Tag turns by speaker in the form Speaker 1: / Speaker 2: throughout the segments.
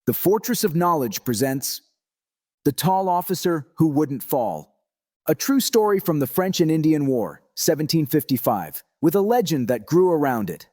Speaker 1: The Fortress of Knowledge presents The Tall Officer Who Wouldn't Fall. A true story from the French and Indian War, 1755, with a legend that grew around it.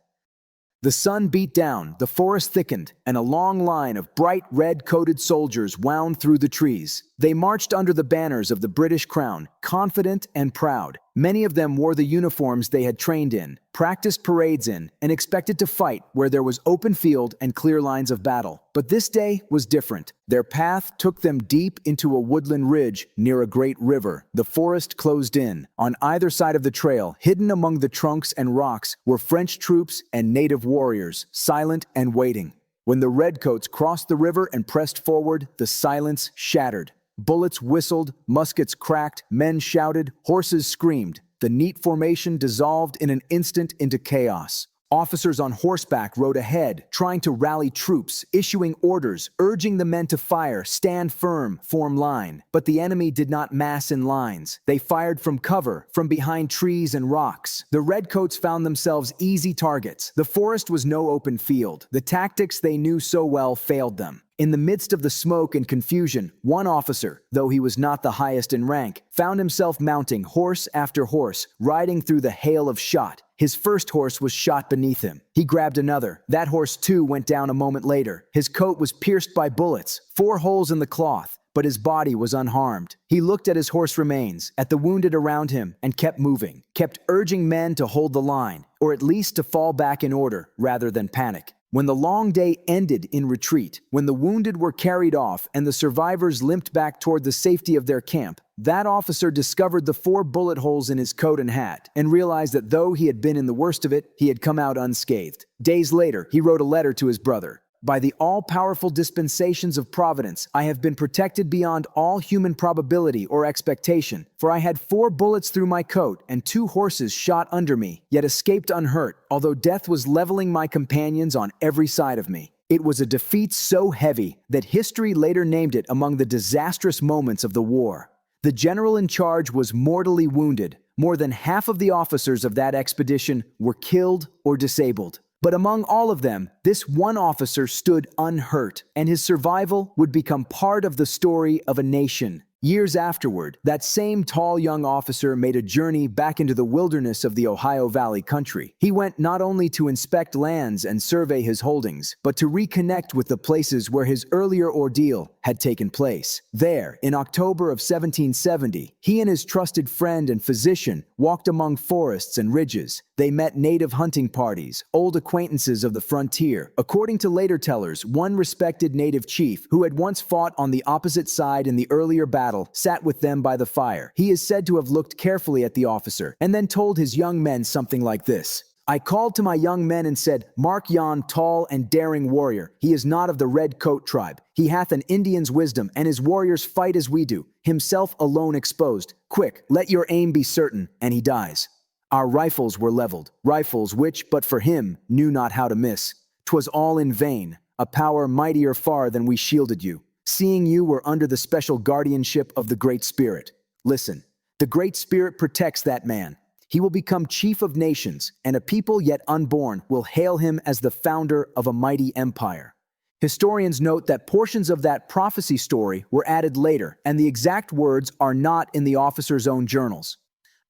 Speaker 1: The sun beat down, the forest thickened, and a long line of bright red-coated soldiers wound through the trees. They marched under the banners of the British crown, confident and proud. Many of them wore the uniforms they had trained in, practiced parades in, and expected to fight where there was open field and clear lines of battle. But this day was different. Their path took them deep into a woodland ridge near a great river. The forest closed in. On either side of the trail, hidden among the trunks and rocks, were French troops and native warriors, silent and waiting. When the redcoats crossed the river and pressed forward, the silence shattered. Bullets whistled, muskets cracked, men shouted, horses screamed. The neat formation dissolved in an instant into chaos. Officers on horseback rode ahead, trying to rally troops, issuing orders, urging the men to fire, stand firm, form line. But the enemy did not mass in lines. They fired from cover, from behind trees and rocks. The redcoats found themselves easy targets. The forest was no open field. The tactics they knew so well failed them. In the midst of the smoke and confusion, one officer, though he was not the highest in rank, found himself mounting horse after horse, riding through the hail of shot. His first horse was shot beneath him. He grabbed another. That horse too went down a moment later. His coat was pierced by bullets, 4 holes in the cloth, but his body was unharmed. He looked at his horse remains, at the wounded around him, and kept moving, kept urging men to hold the line, or at least to fall back in order rather than panic. When the long day ended in retreat, when the wounded were carried off and the survivors limped back toward the safety of their camp, that officer discovered the 4 bullet holes in his coat and hat and realized that though he had been in the worst of it, he had come out unscathed. Days later, he wrote a letter to his brother. By the all-powerful dispensations of Providence, I have been protected beyond all human probability or expectation, for I had 4 bullets through my coat and 2 horses shot under me, yet escaped unhurt, although death was leveling my companions on every side of me. It was a defeat so heavy that history later named it among the disastrous moments of the war. The general in charge was mortally wounded. More than half of the officers of that expedition were killed or disabled. But among all of them, this one officer stood unhurt, and his survival would become part of the story of a nation. Years afterward, that same tall young officer made a journey back into the wilderness of the Ohio Valley country. He went not only to inspect lands and survey his holdings, but to reconnect with the places where his earlier ordeal had taken place. There, in October of 1770, he and his trusted friend and physician walked among forests and ridges. They met native hunting parties, old acquaintances of the frontier. According to later tellers, one respected native chief who had once fought on the opposite side in the earlier battle sat with them by the fire. He is said to have looked carefully at the officer and then told his young men something like this. I called to my young men and said, Mark yon tall and daring warrior. He is not of the red coat tribe. He hath an Indian's wisdom, and his warriors fight as we do, himself alone exposed. Quick, let your aim be certain, and he dies. Our rifles were leveled, rifles which, but for him, knew not how to miss. 'Twas all in vain, a power mightier far than we shielded you. Seeing you were under the special guardianship of the Great Spirit. Listen, the Great Spirit protects that man. He will become chief of nations, and a people yet unborn will hail him as the founder of a mighty empire. Historians note that portions of that prophecy story were added later, and the exact words are not in the officer's own journals.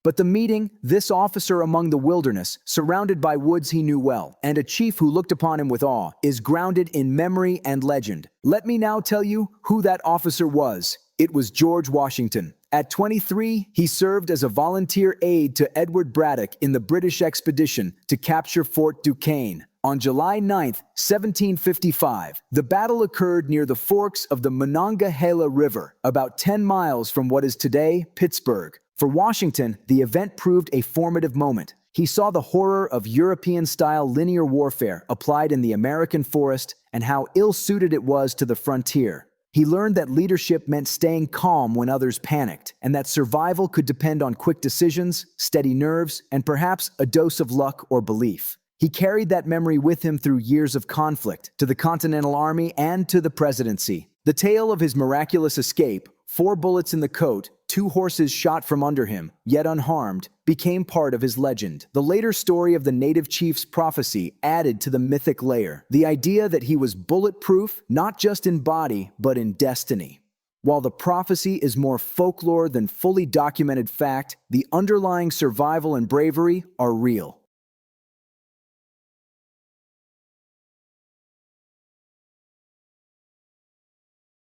Speaker 1: But the meeting, this officer among the wilderness, surrounded by woods he knew well, and a chief who looked upon him with awe, is grounded in memory and legend. Let me now tell you who that officer was. It was George Washington. At 23, he served as a volunteer aide to Edward Braddock in the British expedition to capture Fort Duquesne. On July 9, 1755, the battle occurred near the forks of the Monongahela River, about 10 miles from what is today Pittsburgh. For Washington, the event proved a formative moment. He saw the horror of European-style linear warfare applied in the American forest and how ill-suited it was to the frontier. He learned that leadership meant staying calm when others panicked, and that survival could depend on quick decisions, steady nerves, and perhaps a dose of luck or belief. He carried that memory with him through years of conflict, to the Continental Army and to the presidency. The tale of his miraculous escape, 4 bullets in the coat, 2 horses shot from under him, yet unharmed, became part of his legend. The later story of the native chief's prophecy added to the mythic layer, the idea that he was bulletproof, not just in body, but in destiny. While the prophecy is more folklore than fully documented fact, the underlying survival and bravery are real.